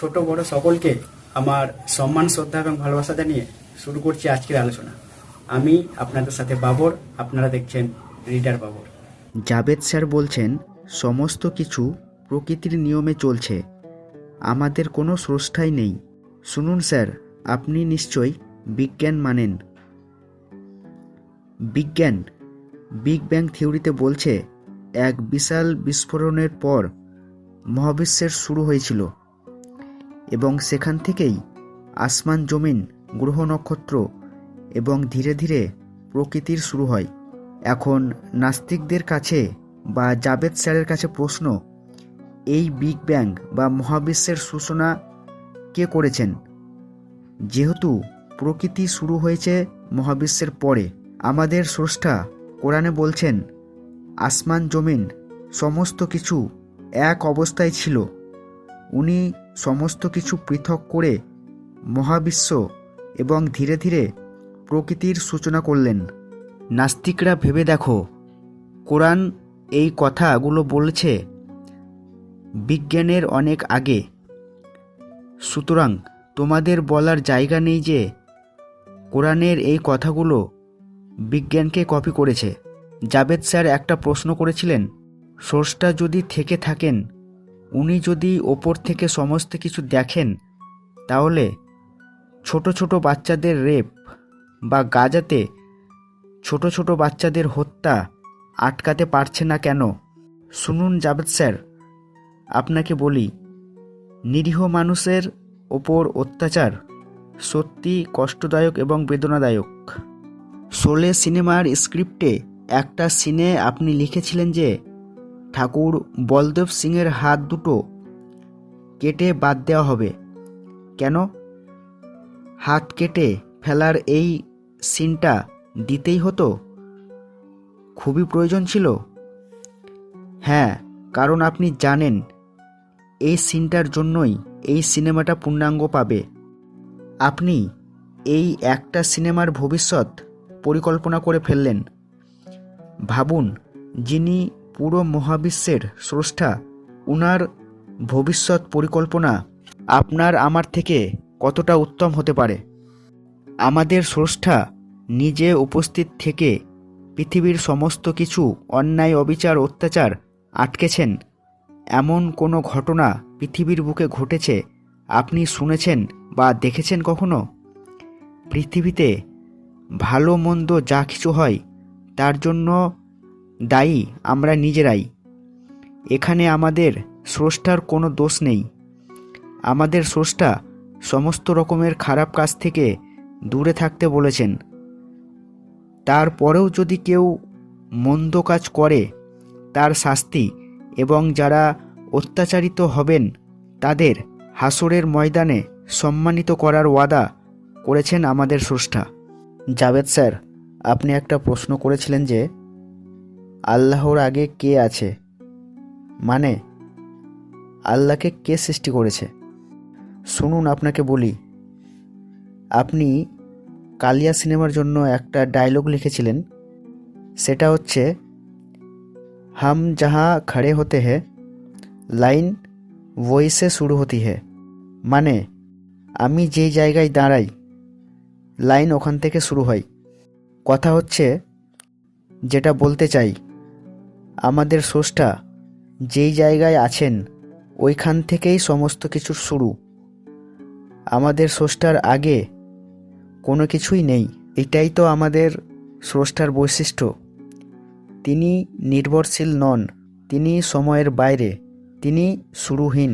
ছোট বড় সকলকে আমার সম্মান শ্রদ্ধা এবং ভালোবাসা জানিয়ে শুরু করছি আজকের আলোচনা। আমি আপনাদের সাথে বাবর, আপনারা দেখছেন রিডার বাবর। জাবেদ স্যার বলছেন সমস্ত কিছু প্রকৃতির নিয়মে চলছে, আমাদের কোনো স্রষ্টাই নেই। শুনুন স্যার, আপনি নিশ্চয়ই বিজ্ঞান মানেন। বিজ্ঞান বিগ ব্যাং থিওরিতে বলছে এক বিশাল বিস্ফোরণের পর মহাবিশ্বের শুরু হয়েছিল এবং সেখান থেকেই আসমান জমিন গ্রহ নক্ষত্র এবং ধীরে ধীরে প্রকৃতির শুরু হয়। এখন নাস্তিকদের কাছে বা জাবেদ স্যারের কাছে প্রশ্ন, এই বিগ ব্যাং বা মহাবিশ্বের সূচনা কে করেছেন? যেহেতু প্রকৃতি শুরু হয়েছে মহাবিশ্বের পরে, আমাদের স্রষ্টা কোরআনে বলছেন আসমান জমিন সমস্ত কিছু এক অবস্থায় ছিল, উনি সমস্ত কিছু পৃথক করে মহাবিশ্ব এবং ধীরে ধীরে প্রকৃতির সূচনা করলেন। নাস্তিকরা ভেবে দেখো, কোরআন এই কথাগুলো বলেছে বিজ্ঞানের অনেক আগে। সুতরাং তোমাদের বলার জায়গা নেই যে কোরআনের এই কথাগুলো বিজ্ঞানকে কপি করেছে। জাবেদ স্যার একটা প্রশ্ন করেছিলেন, স্রষ্টা যদি থেকে থাকেন, উনি যদি ওপর থেকে সমস্ত কিছু দেখেন, তাহলে ছোট ছোট বাচ্চাদের রেপ বা গাজাতে ছোট ছোট বাচ্চাদের হত্যা আটকাতে পারছে না কেন? শুনুন জাবেদ স্যার, আপনাকে বলি, নিরীহ মানুষের ওপর অত্যাচার সত্যি কষ্টদায়ক এবং বেদনাদায়ক। শোলে সিনেমার স্ক্রিপ্টে একটা সিনে আপনি লিখেছিলেন যে ঠাকুর বলদেব সিংয়ের হাত দুটো কেটে বাদ দেওয়া হবে। কেন? হাত কেটে ফেলার এই সিনটা দিতেই হতো? খুবই প্রয়োজন ছিল? হ্যাঁ, কারণ আপনি জানেন এই সিনটার জন্যই এই সিনেমাটা পূর্ণাঙ্গ পাবে। আপনি এই একটা সিনেমার ভবিষ্যৎ পরিকল্পনা করে ফেললেন। ভাবুন, যিনি পুরো মহাবিশ্বের স্রষ্টা, উনার ভবিষ্যৎ পরিকল্পনা আপনার আমার থেকে কতটা উত্তম হতে পারে। আমাদের স্রষ্টা নিজে উপস্থিত থেকে পৃথিবীর সমস্ত কিছু অন্যায় অবিচার অত্যাচার আটকেছেন। এমন কোনো ঘটনা পৃথিবীর বুকে ঘটেছে আপনি শুনেছেন বা দেখেছেন কখনো? পৃথিবীতে ভালো মন্দ যা কিছু হয় তার জন্য দায়ী আমরা নিজেরাই। এখানে আমাদের স্রষ্টার কোনো দোষ নেই। আমাদের স্রষ্টা সমস্ত রকমের খারাপ কাজ থেকে দূরে থাকতে বলেছেন। তারপরেও যদি কেউ মন্দ কাজ করে, তার শাস্তি এবং যারা অত্যাচারিত হবেন তাদের হাসরের ময়দানে সম্মানিত করার ওয়াদা করেছেন আমাদের স্রষ্টা। জাবেদ স্যার, আপনি একটা প্রশ্ন করেছিলেন যে আল্লাহর আগে কে আছে, মানে আল্লাহকে কে সৃষ্টি করেছে? শুনুন, আপনাকে বলি, আপনি কালিয়া সিনেমার জন্য একটা ডায়লগ লিখেছিলেন, সেটা হচ্ছে হাম জাহা খড়ে হতে হ্যাঁ লাইন ওই সে শুরু হতি হ্যাঁ। মানে আমি যেই জায়গায় দাঁড়াই, লাইন ওখান থেকে শুরু হয়। কথা হচ্ছে, যেটা বলতে চাই, আমাদের স্রষ্টা যেই জায়গায় আছেন ওইখান থেকেই সমস্ত কিছুর শুরু। আমাদের স্রষ্টার আগে কোনো কিছুই নেই। এটাই তো আমাদের স্রষ্টার বৈশিষ্ট্য। তিনি নির্ভরশীল নন, তিনি সময়ের বাইরে, তিনি শুরুহীন।